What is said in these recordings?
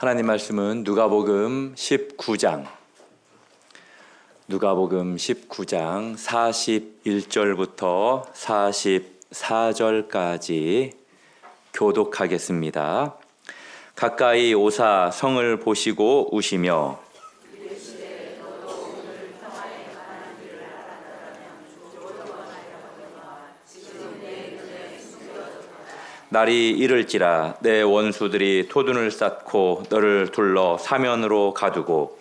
하나님 말씀은 누가복음 19장 41절부터 44절까지 교독하겠습니다. 가까이 오사 성을 보시고 우시며 날이 이를지라 내 원수들이 토둔을 쌓고 너를 둘러 사면으로 가두고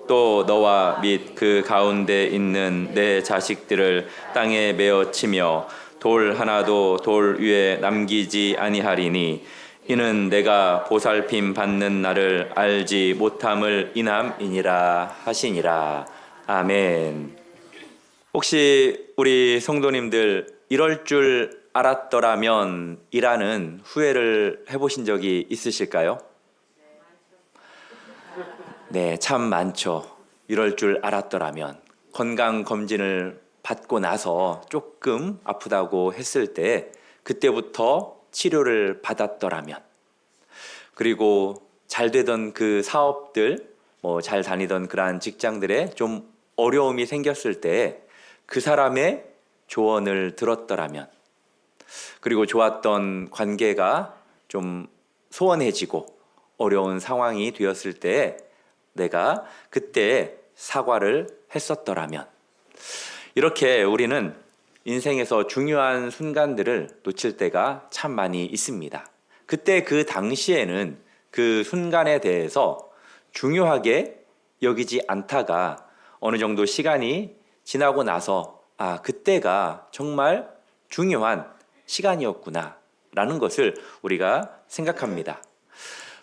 또 너와 및 그 가운데 있는 내 자식들을 땅에 메어 치며 돌 하나도 돌 위에 남기지 아니하리니 이는 내가 보살핌 받는 날을 알지 못함을 인함이니라 하시니라. 아멘. 혹시 우리 성도님들 이럴 줄 알았더라면 이라는 후회를 해보신 적이 있으실까요? 네, 참 많죠. 이럴 줄 알았더라면 건강검진을 받고 나서 조금 아프다고 했을 때 그때부터 치료를 받았더라면, 그리고 잘 되던 그 사업들, 잘 다니던 그러한 직장들에 좀 어려움이 생겼을 때 그 사람의 조언을 들었더라면, 그리고 좋았던 관계가 좀 소원해지고 어려운 상황이 되었을 때 내가 그때 사과를 했었더라면, 이렇게 우리는 인생에서 중요한 순간들을 놓칠 때가 참 많이 있습니다. 그때 그 당시에는 그 순간에 대해서 중요하게 여기지 않다가 어느 정도 시간이 지나고 나서 그때가 정말 중요한 시간이었구나 라는 것을 우리가 생각합니다.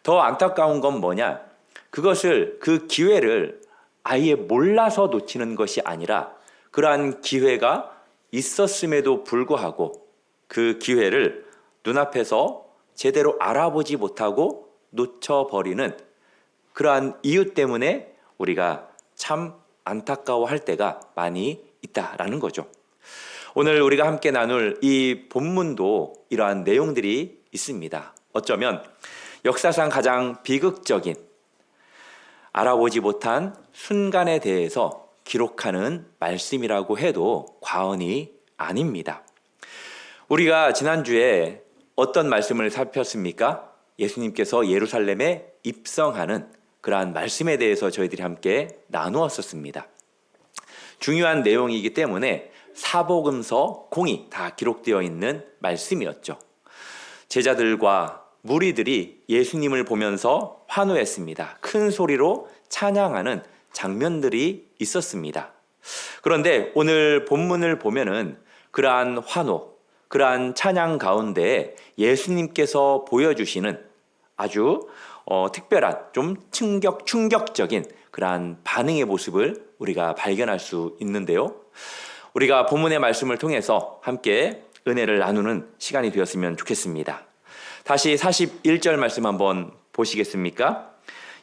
더 안타까운 건 뭐냐? 그것을, 그 기회를 아예 몰라서 놓치는 것이 아니라 그러한 기회가 있었음에도 불구하고 그 기회를 눈앞에서 제대로 알아보지 못하고 놓쳐버리는 그러한 이유 때문에 우리가 참 안타까워할 때가 많이 있다라는 거죠. 오늘 우리가 함께 나눌 이 본문도 이러한 내용들이 있습니다. 어쩌면 역사상 가장 비극적인, 알아보지 못한 순간에 대해서 기록하는 말씀이라고 해도 과언이 아닙니다. 우리가 지난주에 어떤 말씀을 살폈습니까? 예수님께서 예루살렘에 입성하는 그러한 말씀에 대해서 저희들이 함께 나누었었습니다. 중요한 내용이기 때문에 사복음서 공이 다 기록되어 있는 말씀이었죠. 제자들과 무리들이 예수님을 보면서 환호했습니다. 큰 소리로 찬양하는 장면들이 있었습니다. 그런데 오늘 본문을 보면은 그러한 환호, 그러한 찬양 가운데 예수님께서 보여주시는 아주 특별한, 좀 충격적인 그러한 반응의 모습을 우리가 발견할 수 있는데요. 우리가 본문의 말씀을 통해서 함께 은혜를 나누는 시간이 되었으면 좋겠습니다. 다시 41절 말씀 한번 보시겠습니까?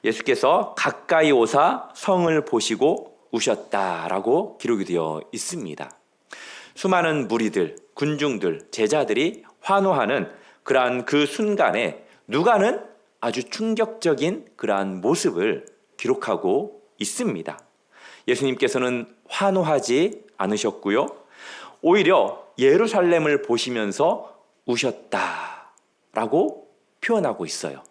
예수께서 가까이 오사 성을 보시고 우셨다라고 기록이 되어 있습니다. 수많은 무리들, 군중들, 제자들이 환호하는 그러한 그 순간에 누가는 아주 충격적인 그러한 모습을 기록하고 있습니다. 예수님께서는 환호하지 않으셨고요. 오히려 예루살렘을 보시면서 우셨다라고 표현하고 있어요.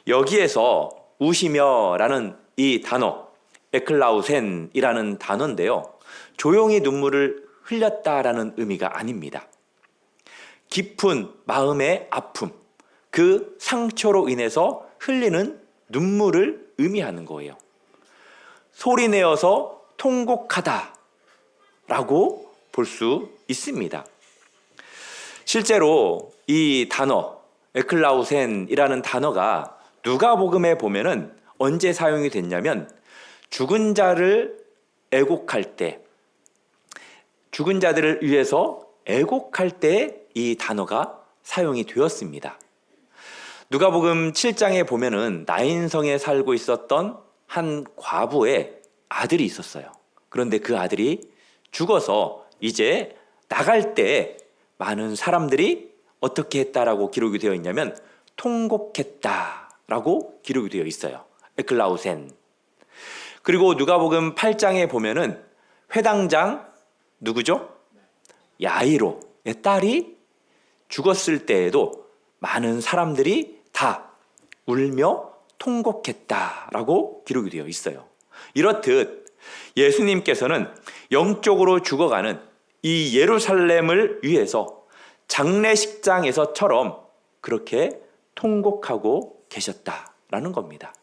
여기에서 우시며라는 이 단어, 에클라우센이라는 단어인데요. 조용히 눈물을 흘렸다라는 의미가 아닙니다. 깊은 마음의 아픔, 그 상처로 인해서 흘리는 눈물을 의미하는 거예요. 소리내어서 통곡하다라고 볼 수 있습니다. 실제로 이 단어, 에클라우센이라는 단어가 누가복음에 보면은 언제 사용이 됐냐면 죽은 자를 애곡할 때, 죽은 자들을 위해서 애곡할 때 이 단어가 사용이 되었습니다. 누가복음 7장에 보면은 나인성에 살고 있었던 한 과부의 아들이 있었어요. 그런데 그 아들이 죽어서 이제 나갈 때 많은 사람들이 어떻게 했다라고 기록이 되어 있냐면 통곡했다 라고 기록이 되어 있어요. 에클라우센. 그리고 누가복음 8장에 보면은 회당장 누구죠? 야이로의 딸이 죽었을 때에도 많은 사람들이 다 울며 통곡했다라고 기록이 되어 있어요. 이렇듯 예수님께서는 영적으로 죽어가는 이 예루살렘을 위해서 장례식장에서처럼 그렇게 통곡하고 계셨다라는 겁니다.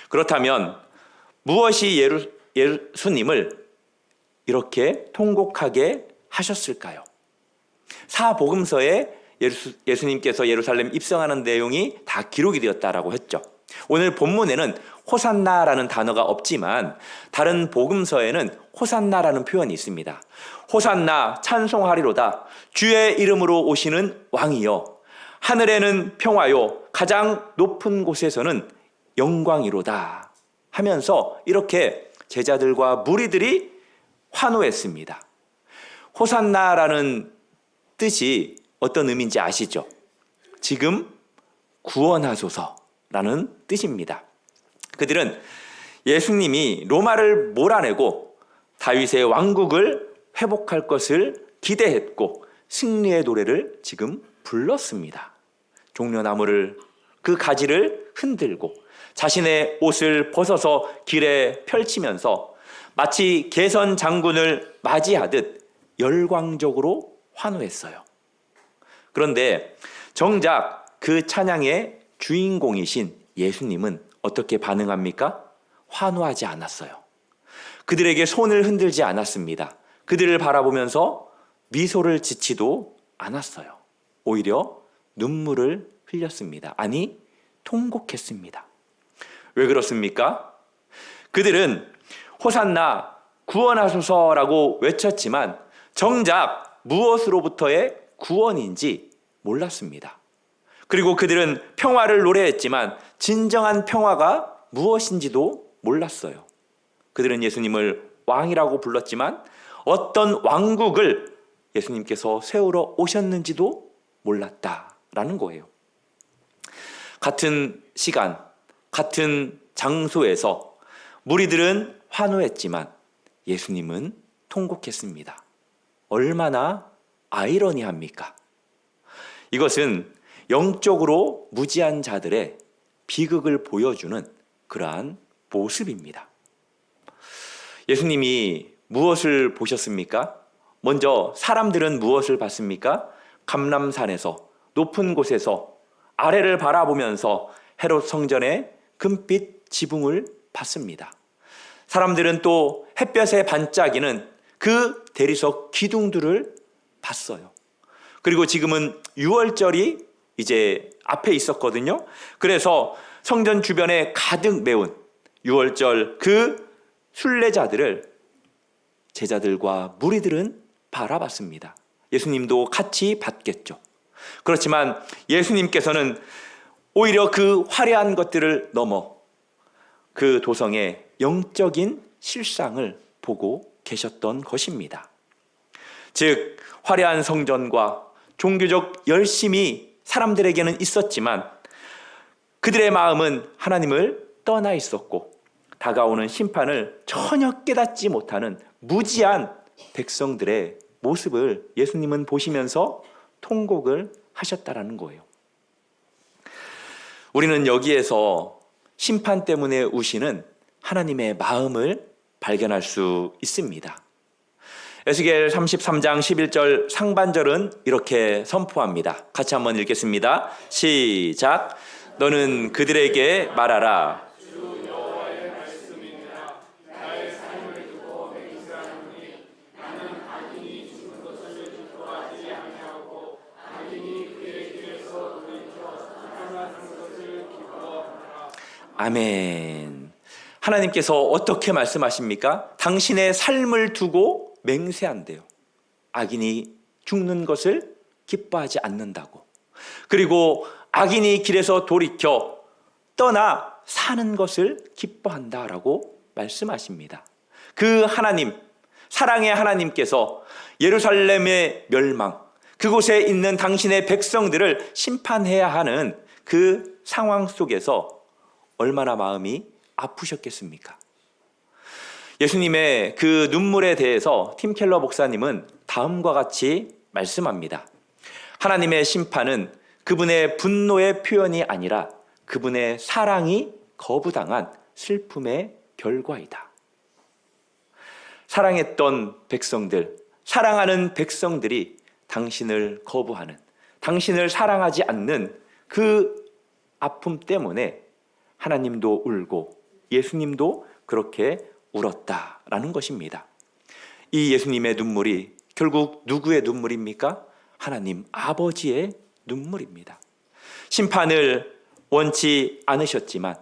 그렇다면 무엇이 예수님을 이렇게 통곡하게 하셨을까요? 사복음서에 예수님께서 예루살렘 입성하는 내용이 다 기록이 되었다라고 했죠. 오늘 본문에는 호산나라는 단어가 없지만 다른 복음서에는 호산나라는 표현이 있습니다. 호산나 찬송하리로다 주의 이름으로 오시는 왕이여 하늘에는 평화요 가장 높은 곳에서는 영광이로다 하면서 이렇게 제자들과 무리들이 환호했습니다. 호산나라는 뜻이 어떤 의미인지 아시죠? 지금 구원하소서라는 뜻입니다. 그들은 예수님이 로마를 몰아내고 다윗의 왕국을 회복할 것을 기대했고 승리의 노래를 지금 불렀습니다. 종려나무를 그 가지를 흔들고 자신의 옷을 벗어서 길에 펼치면서 마치 개선 장군을 맞이하듯 열광적으로 환호했어요. 그런데 정작 그 찬양의 주인공이신 예수님은 어떻게 반응합니까? 환호하지 않았어요. 그들에게 손을 흔들지 않았습니다. 그들을 바라보면서 미소를 짓지도 않았어요. 오히려 눈물을 흘렸습니다. 아니, 통곡했습니다. 왜 그렇습니까? 그들은 호산나 구원하소서라고 외쳤지만 정작 무엇으로부터의 구원인지 몰랐습니다. 그리고 그들은 평화를 노래했지만 진정한 평화가 무엇인지도 몰랐어요. 그들은 예수님을 왕이라고 불렀지만 어떤 왕국을 예수님께서 세우러 오셨는지도 몰랐다라는 거예요. 같은 시간, 같은 장소에서 무리들은 환호했지만 예수님은 통곡했습니다. 얼마나 아이러니합니까? 이것은 영적으로 무지한 자들의 비극을 보여주는 그러한 모습입니다. 예수님이 무엇을 보셨습니까? 먼저 사람들은 무엇을 봤습니까? 감람산에서 높은 곳에서 아래를 바라보면서 헤롯 성전의 금빛 지붕을 봤습니다. 사람들은 또 햇볕에 반짝이는 그 대리석 기둥들을 봤어요. 그리고 지금은 유월절이 이제 앞에 있었거든요. 그래서 성전 주변에 가득 메운 유월절 그 순례자들을 제자들과 무리들은 바라봤습니다. 예수님도 같이 봤겠죠. 그렇지만 예수님께서는 오히려 그 화려한 것들을 넘어 그 도성의 영적인 실상을 보고 계셨던 것입니다. 즉 화려한 성전과 종교적 열심이 사람들에게는 있었지만 그들의 마음은 하나님을 떠나 있었고 다가오는 심판을 전혀 깨닫지 못하는 무지한 백성들의 모습을 예수님은 보시면서 통곡을 하셨다라는 거예요. 우리는 여기에서 심판 때문에 우시는 하나님의 마음을 발견할 수 있습니다. 에스겔 33장 11절 상반절은 이렇게 선포합니다. 같이 한번 읽겠습니다. 시작. 너는 그들에게 말하라. 아멘. 하나님께서 어떻게 말씀하십니까? 당신의 삶을 두고 맹세한대요. 악인이 죽는 것을 기뻐하지 않는다고. 그리고 악인이 길에서 돌이켜 떠나 사는 것을 기뻐한다라고 말씀하십니다. 그 하나님, 사랑의 하나님께서 예루살렘의 멸망, 그곳에 있는 당신의 백성들을 심판해야 하는 그 상황 속에서 얼마나 마음이 아프셨겠습니까? 예수님의 그 눈물에 대해서 팀 켈러 목사님은 다음과 같이 말씀합니다. 하나님의 심판은 그분의 분노의 표현이 아니라 그분의 사랑이 거부당한 슬픔의 결과이다. 사랑했던 백성들, 사랑하는 백성들이 당신을 거부하는, 당신을 사랑하지 않는 그 아픔 때문에 하나님도 울고 예수님도 그렇게 울었다라는 것입니다. 이 예수님의 눈물이 결국 누구의 눈물입니까? 하나님 아버지의 눈물입니다. 심판을 원치 않으셨지만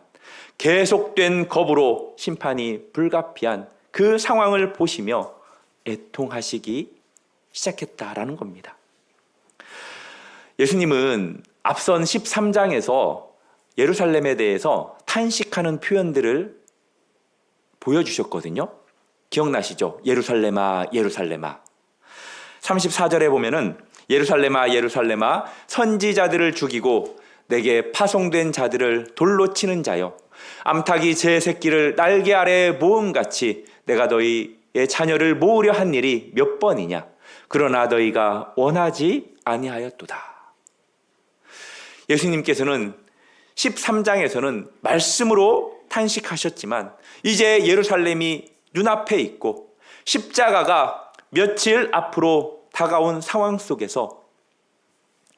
계속된 겁으로 심판이 불가피한 그 상황을 보시며 애통하시기 시작했다라는 겁니다. 예수님은 앞선 13장에서 예루살렘에 대해서 탄식하는 표현들을 보여주셨거든요. 기억나시죠? 예루살렘아 예루살렘아. 34절에 보면은 예루살렘아 예루살렘아 선지자들을 죽이고 내게 파송된 자들을 돌로 치는 자여, 암탉이 제 새끼를 날개 아래에 모음같이 내가 너희의 자녀를 모으려 한 일이 몇 번이냐. 그러나 너희가 원하지 아니하였도다. 예수님께서는 13장에서는 말씀으로 탄식하셨지만 이제 예루살렘이 눈앞에 있고 십자가가 며칠 앞으로 다가온 상황 속에서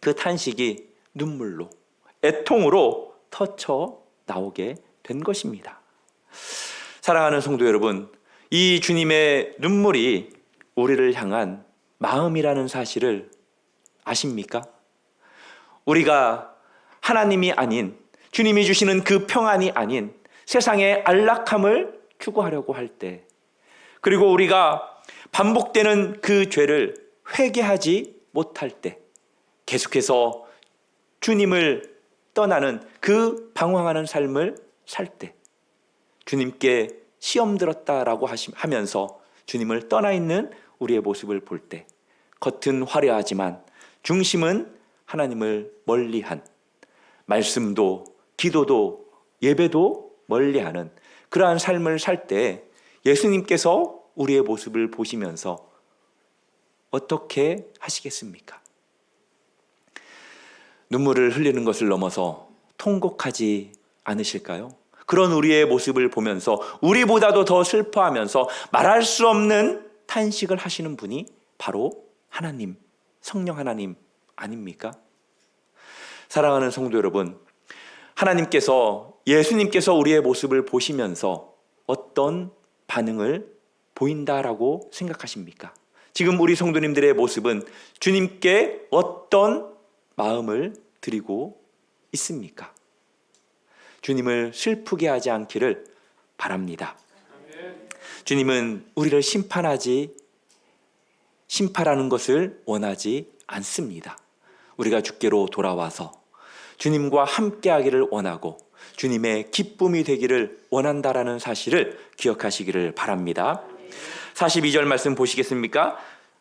그 탄식이 눈물로, 애통으로 터쳐 나오게 된 것입니다. 사랑하는 성도 여러분, 이 주님의 눈물이 우리를 향한 마음이라는 사실을 아십니까? 우리가 하나님이 아닌, 주님이 주시는 그 평안이 아닌 세상의 안락함을 추구하려고 할 때, 그리고 우리가 반복되는 그 죄를 회개하지 못할 때, 계속해서 주님을 떠나는 그 방황하는 삶을 살 때, 주님께 시험 들었다라고 하면서 주님을 떠나 있는 우리의 모습을 볼 때, 겉은 화려하지만 중심은 하나님을 멀리한, 말씀도 기도도 예배도 멀리하는 그러한 삶을 살 때 예수님께서 우리의 모습을 보시면서 어떻게 하시겠습니까? 눈물을 흘리는 것을 넘어서 통곡하지 않으실까요? 그런 우리의 모습을 보면서 우리보다도 더 슬퍼하면서 말할 수 없는 탄식을 하시는 분이 바로 하나님, 성령 하나님 아닙니까? 사랑하는 성도 여러분, 하나님께서, 예수님께서 우리의 모습을 보시면서 어떤 반응을 보인다라고 생각하십니까? 지금 우리 성도님들의 모습은 주님께 어떤 마음을 드리고 있습니까? 주님을 슬프게 하지 않기를 바랍니다. 주님은 우리를 심판하는 것을 원하지 않습니다. 우리가 주께로 돌아와서 주님과 함께하기를 원하고 주님의 기쁨이 되기를 원한다라는 사실을 기억하시기를 바랍니다. 42절 말씀 보시겠습니까?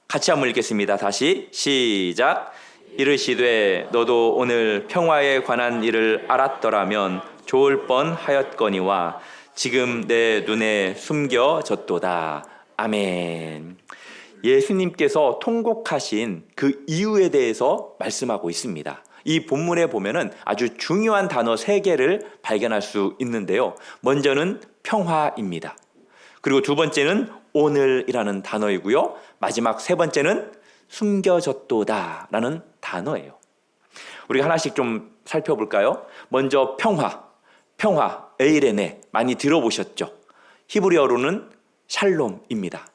같이 한번 읽겠습니다. 다시 시작. 이르시되 너도 오늘 평화에 관한 일을 알았더라면 좋을 뻔하였거니와 지금 내 눈에 숨겨졌도다. 아멘. 예수님께서 통곡하신 그 이유에 대해서 말씀하고 있습니다. 이 본문에 보면은 아주 중요한 단어 3개를 발견할 수 있는데요. 먼저는 평화입니다. 그리고 두 번째는 오늘이라는 단어이고요. 마지막 세 번째는 숨겨졌도다라는 단어예요. 우리가 하나씩 좀 살펴볼까요? 먼저 평화, 에이레네 많이 들어보셨죠? 히브리어로는 샬롬입니다.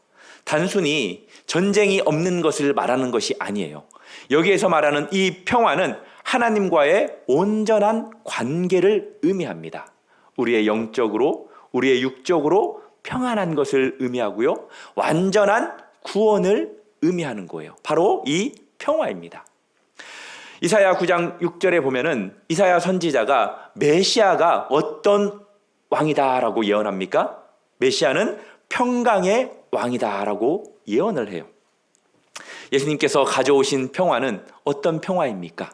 단순히 전쟁이 없는 것을 말하는 것이 아니에요. 여기에서 말하는 이 평화는 하나님과의 온전한 관계를 의미합니다. 우리의 영적으로, 우리의 육적으로 평안한 것을 의미하고요. 완전한 구원을 의미하는 거예요. 바로 이 평화입니다. 이사야 9장 6절에 보면은 이사야 선지자가 메시아가 어떤 왕이다라고 예언합니까? 메시아는 평강의 왕이다라고 예언을 해요. 예수님께서 가져오신 평화는 어떤 평화입니까?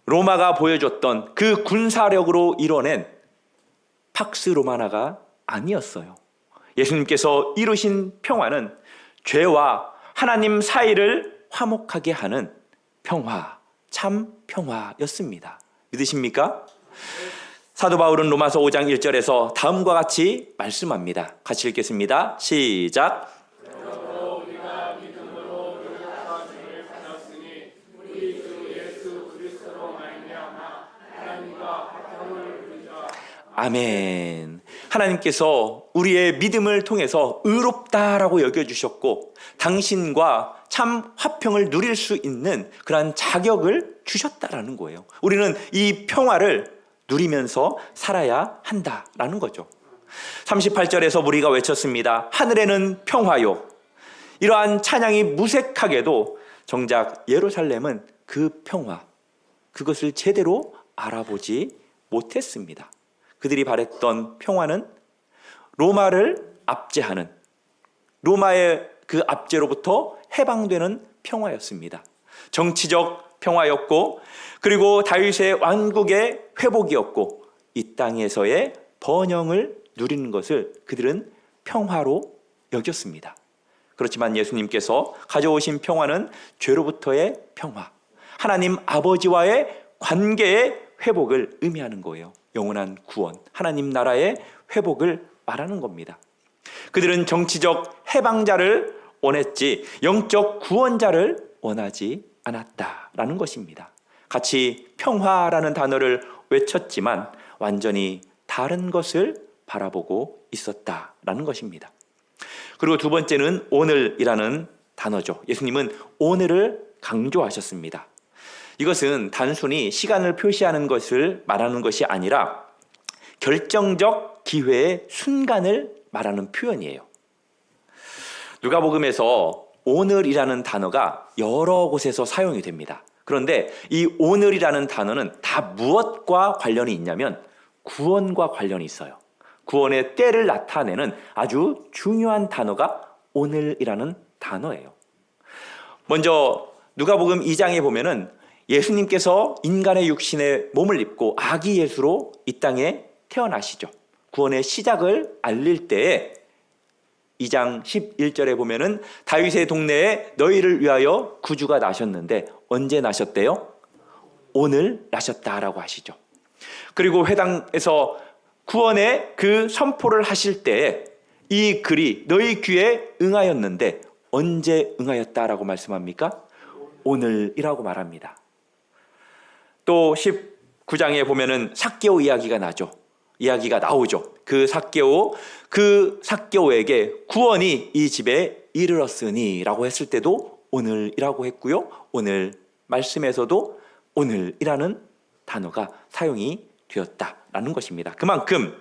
로마가 보여줬던 그 군사력으로 이뤄낸 팍스 로마나가 아니었어요. 예수님께서 이루신 평화는 죄와 하나님 사이를 화목하게 하는 평화, 참 평화였습니다. 믿으십니까? 사도 바울은 로마서 5장 1절에서 다음과 같이 말씀합니다. 같이 읽겠습니다. 시작. 아멘. 하나님께서 우리의 믿음을 통해서 의롭다라고 여겨주셨고 당신과 참 화평을 누릴 수 있는 그러한 자격을 주셨다라는 거예요. 우리는 이 평화를 누리면서 살아야 한다라는 거죠. 38절에서 우리가 외쳤습니다. 하늘에는 평화요. 이러한 찬양이 무색하게도 정작 예루살렘은 그 평화, 그것을 제대로 알아보지 못했습니다. 그들이 바랬던 평화는 로마를 압제하는, 로마의 그 압제로부터 해방되는 평화였습니다. 정치적 평화였고, 그리고 다윗의 왕국의 회복이었고, 이 땅에서의 번영을 누리는 것을 그들은 평화로 여겼습니다. 그렇지만 예수님께서 가져오신 평화는 죄로부터의 평화, 하나님 아버지와의 관계의 회복을 의미하는 거예요. 영원한 구원, 하나님 나라의 회복을 말하는 겁니다. 그들은 정치적 해방자를 원했지 영적 구원자를 원하지 않았다라는 것입니다. 같이 평화라는 단어를 외쳤지만 완전히 다른 것을 바라보고 있었다라는 것입니다. 그리고 두 번째는 오늘이라는 단어죠. 예수님은 오늘을 강조하셨습니다. 이것은 단순히 시간을 표시하는 것을 말하는 것이 아니라 결정적 기회의 순간을 말하는 표현이에요. 누가복음에서 오늘이라는 단어가 여러 곳에서 사용이 됩니다. 그런데 이 오늘이라는 단어는 다 무엇과 관련이 있냐면 구원과 관련이 있어요. 구원의 때를 나타내는 아주 중요한 단어가 오늘이라는 단어예요. 먼저 누가복음 2장에 보면은 예수님께서 인간의 육신의 몸을 입고 아기 예수로 이 땅에 태어나시죠. 구원의 시작을 알릴 때에 2장 11절에 보면은 다윗의 동네에 너희를 위하여 구주가 나셨는데 언제 나셨대요? 오늘 나셨다라고 하시죠. 그리고 회당에서 구원의 그 선포를 하실 때에 이 글이 너희 귀에 응하였는데 언제 응하였다라고 말씀합니까? 오늘이라고 말합니다. 또 19장에 보면은 삭개오 이야기가 나오죠. 그 삭개오에게 구원이 이 집에 이르렀으니라고 했을 때도 오늘이라고 했고요. 오늘 말씀에서도 오늘이라는 단어가 사용이 되었다라는 것입니다. 그만큼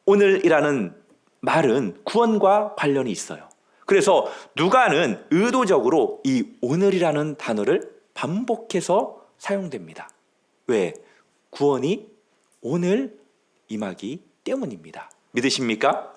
오늘이라는 말은 구원과 관련이 있어요. 그래서 누가는 의도적으로 이 오늘이라는 단어를 반복해서 사용됩니다. 왜? 구원이 오늘 임하기 때문입니다. 믿으십니까?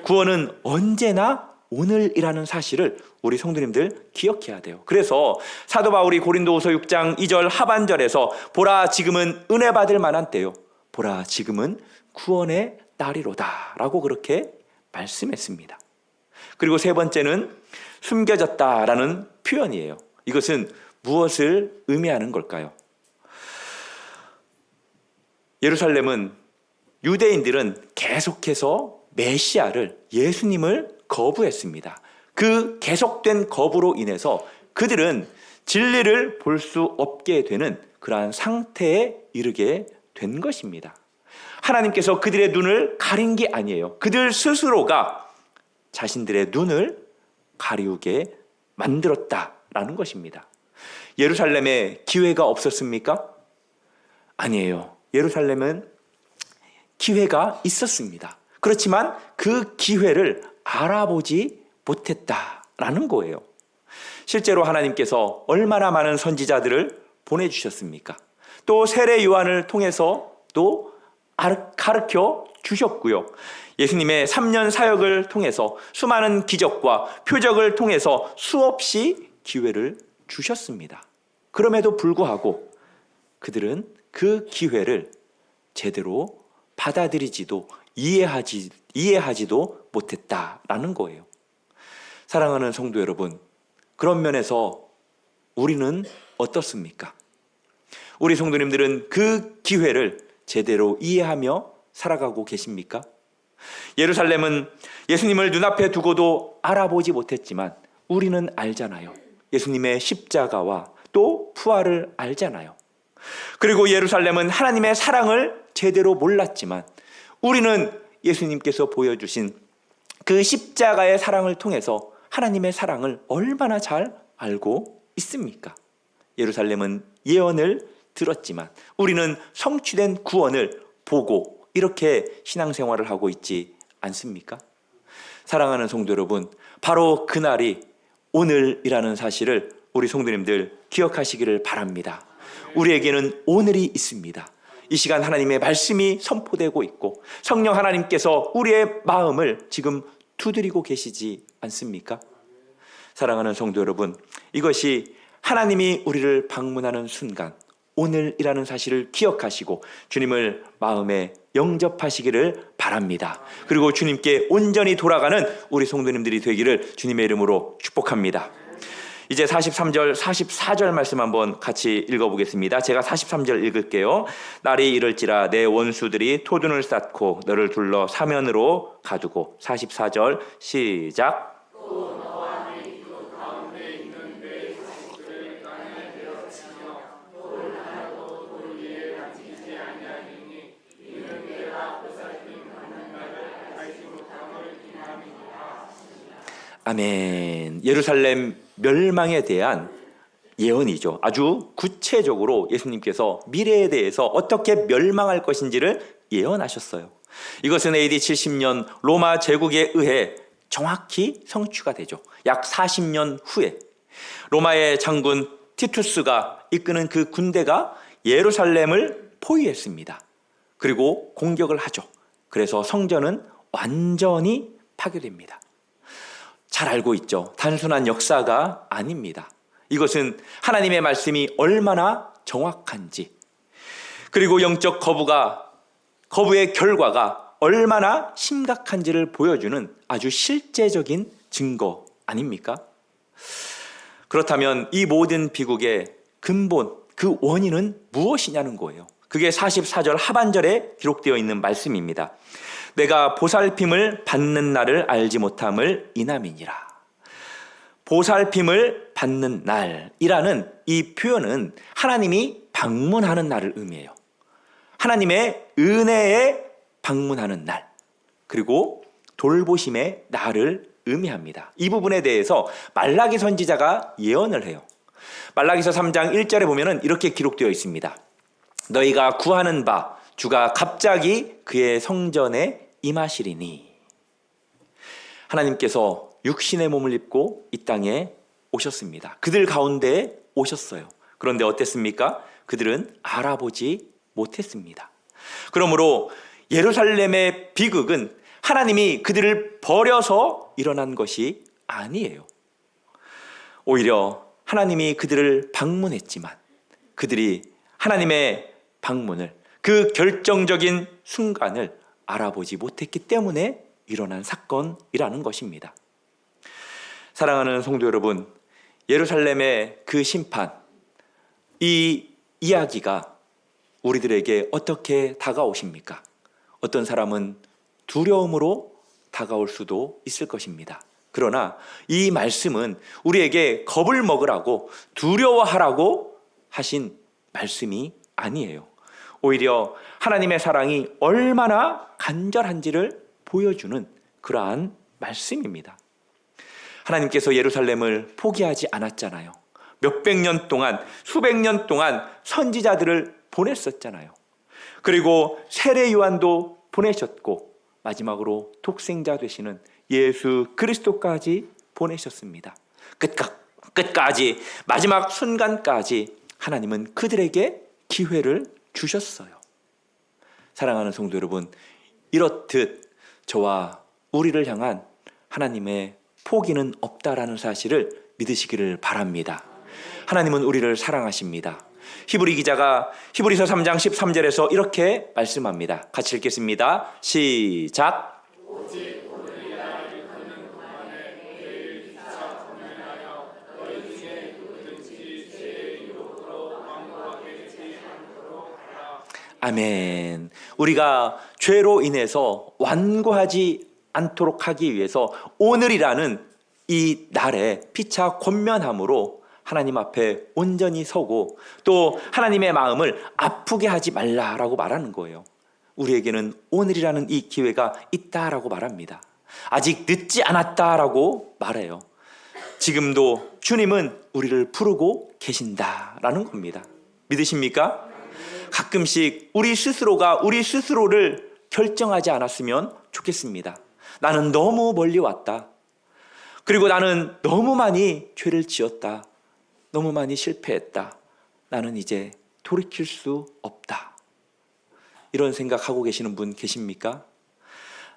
구원은 언제나 오늘이라는 사실을 우리 성도님들 기억해야 돼요. 그래서 사도 바울이 고린도후서 6장 2절 하반절에서 보라 지금은 은혜 받을 만한 때요. 보라 지금은 구원의 날이로다 라고 그렇게 말씀했습니다. 그리고 세 번째는 숨겨졌다라는 표현이에요. 이것은 무엇을 의미하는 걸까요? 예루살렘은 유대인들은 계속해서 메시아를, 예수님을 거부했습니다. 그 계속된 거부로 인해서 그들은 진리를 볼 수 없게 되는 그러한 상태에 이르게 된 것입니다. 하나님께서 그들의 눈을 가린 게 아니에요. 그들 스스로가 자신들의 눈을 가리우게 만들었다라는 것입니다. 예루살렘에 기회가 없었습니까? 아니에요. 예루살렘은 기회가 있었습니다. 그렇지만 그 기회를 알아보지 못했다라는 거예요. 실제로 하나님께서 얼마나 많은 선지자들을 보내주셨습니까? 또 세례 요한을 통해서 또 가르쳐 주셨고요. 예수님의 3년 사역을 통해서 수많은 기적과 표적을 통해서 수없이 기회를 주셨습니다. 그럼에도 불구하고 그들은 그 기회를 제대로 받아들이지도 이해하지도 못했다라는 거예요. 사랑하는 성도 여러분, 그런 면에서 우리는 어떻습니까? 우리 성도님들은 그 기회를 제대로 이해하며 살아가고 계십니까? 예루살렘은 예수님을 눈앞에 두고도 알아보지 못했지만 우리는 알잖아요. 예수님의 십자가와 또 부활을 알잖아요. 그리고 예루살렘은 하나님의 사랑을 제대로 몰랐지만 우리는 예수님께서 보여주신 그 십자가의 사랑을 통해서 하나님의 사랑을 얼마나 잘 알고 있습니까? 예루살렘은 예언을 들었지만 우리는 성취된 구원을 보고 이렇게 신앙생활을 하고 있지 않습니까? 사랑하는 성도 여러분, 바로 그날이 오늘이라는 사실을 우리 성도님들 기억하시기를 바랍니다. 우리에게는 오늘이 있습니다. 이 시간 하나님의 말씀이 선포되고 있고 성령 하나님께서 우리의 마음을 지금 두드리고 계시지 않습니까? 사랑하는 성도 여러분, 이것이 하나님이 우리를 방문하는 순간, 오늘이라는 사실을 기억하시고 주님을 마음에 영접하시기를 바랍니다. 그리고 주님께 온전히 돌아가는 우리 성도님들이 되기를 주님의 이름으로 축복합니다. 이제 43절, 44절 말씀 한번 같이 읽어보겠습니다. 제가 43절 읽을게요. 날이 이를지라 내 원수들이 토둔을 쌓고 너를 둘러 사면으로 가두고. 44절 시작. 아멘. 예루살렘 멸망에 대한 예언이죠. 아주 구체적으로 예수님께서 미래에 대해서 어떻게 멸망할 것인지를 예언하셨어요. 이것은 AD 70년 로마 제국에 의해 정확히 성취가 되죠. 약 40년 후에 로마의 장군 티투스가 이끄는 그 군대가 예루살렘을 포위했습니다. 그리고 공격을 하죠. 그래서 성전은 완전히 파괴됩니다. 잘 알고 있죠. 단순한 역사가 아닙니다. 이것은 하나님의 말씀이 얼마나 정확한지, 그리고 영적 거부의 결과가 얼마나 심각한지를 보여주는 아주 실제적인 증거 아닙니까? 그렇다면 이 모든 비극의 근본, 그 원인은 무엇이냐는 거예요. 그게 44절 하반절에 기록되어 있는 말씀입니다. 내가 보살핌을 받는 날을 알지 못함을 인함이니라. 보살핌을 받는 날이라는 이 표현은 하나님이 방문하는 날을 의미해요. 하나님의 은혜에 방문하는 날, 그리고 돌보심의 날을 의미합니다. 이 부분에 대해서 말라기 선지자가 예언을 해요. 말라기서 3장 1절에 보면은 이렇게 기록되어 있습니다. 너희가 구하는 바 주가 갑자기 그의 성전에 임하시리니. 하나님께서 육신의 몸을 입고 이 땅에 오셨습니다. 그들 가운데 오셨어요. 그런데 어땠습니까? 그들은 알아보지 못했습니다. 그러므로 예루살렘의 비극은 하나님이 그들을 버려서 일어난 것이 아니에요. 오히려 하나님이 그들을 방문했지만 그들이 하나님의 방문을, 그 결정적인 순간을 알아보지 못했기 때문에 일어난 사건이라는 것입니다. 사랑하는 성도 여러분, 예루살렘의 그 심판, 이 이야기가 우리들에게 어떻게 다가오십니까? 어떤 사람은 두려움으로 다가올 수도 있을 것입니다. 그러나 이 말씀은 우리에게 겁을 먹으라고, 두려워하라고 하신 말씀이 아니에요. 오히려 하나님의 사랑이 얼마나 간절한지를 보여주는 그러한 말씀입니다. 하나님께서 예루살렘을 포기하지 않았잖아요. 몇백 년 동안, 수백 년 동안 선지자들을 보냈었잖아요. 그리고 세례 요한도 보내셨고 마지막으로 독생자 되시는 예수 그리스도까지 보내셨습니다. 끝까지, 마지막 순간까지 하나님은 그들에게 기회를 주셨어요. 사랑하는 성도 여러분, 이렇듯 저와 우리를 향한 하나님의 포기는 없다라는 사실을 믿으시기를 바랍니다. 하나님은 우리를 사랑하십니다. 히브리 기자가 히브리서 3장 13절에서 이렇게 말씀합니다. 같이 읽겠습니다. 시작. 아멘. 우리가 죄로 인해서 완고하지 않도록 하기 위해서 오늘이라는 이 날에 피차 권면함으로 하나님 앞에 온전히 서고 또 하나님의 마음을 아프게 하지 말라라고 말하는 거예요. 우리에게는 오늘이라는 이 기회가 있다라고 말합니다. 아직 늦지 않았다라고 말해요. 지금도 주님은 우리를 부르고 계신다라는 겁니다. 믿으십니까? 가끔씩 우리 스스로가 우리 스스로를 결정하지 않았으면 좋겠습니다. 나는 너무 멀리 왔다. 그리고 나는 너무 많이 죄를 지었다. 너무 많이 실패했다. 나는 이제 돌이킬 수 없다. 이런 생각하고 계시는 분 계십니까?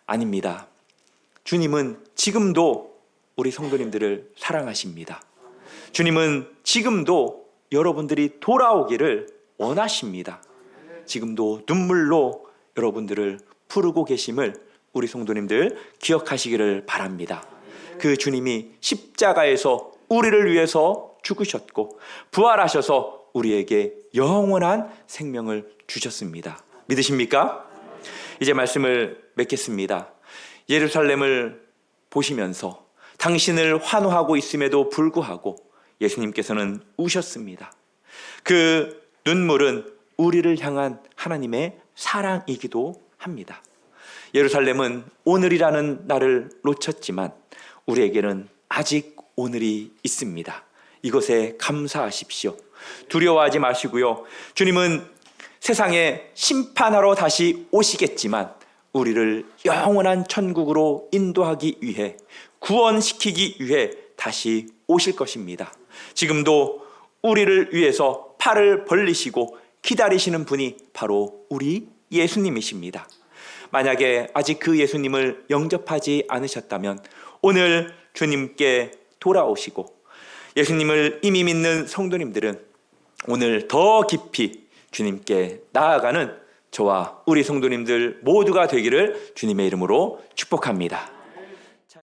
아닙니다. 주님은 지금도 우리 성도님들을 사랑하십니다. 주님은 지금도 여러분들이 돌아오기를 원하십니다. 지금도 눈물로 여러분들을 부르고 계심을 우리 성도님들 기억하시기를 바랍니다. 그 주님이 십자가에서 우리를 위해서 죽으셨고 부활하셔서 우리에게 영원한 생명을 주셨습니다. 믿으십니까? 이제 말씀을 맺겠습니다. 예루살렘을 보시면서 당신을 환호하고 있음에도 불구하고 예수님께서는 우셨습니다. 그 눈물은 우리를 향한 하나님의 사랑이기도 합니다. 예루살렘은 오늘이라는 날을 놓쳤지만 우리에게는 아직 오늘이 있습니다. 이것에 감사하십시오. 두려워하지 마시고요. 주님은 세상에 심판하러 다시 오시겠지만 우리를 영원한 천국으로 인도하기 위해 구원시키기 위해 다시 오실 것입니다. 지금도 우리를 위해서 팔을 벌리시고 기다리시는 분이 바로 우리 예수님이십니다. 만약에 아직 그 예수님을 영접하지 않으셨다면 오늘 주님께 돌아오시고 예수님을 이미 믿는 성도님들은 오늘 더 깊이 주님께 나아가는 저와 우리 성도님들 모두가 되기를 주님의 이름으로 축복합니다.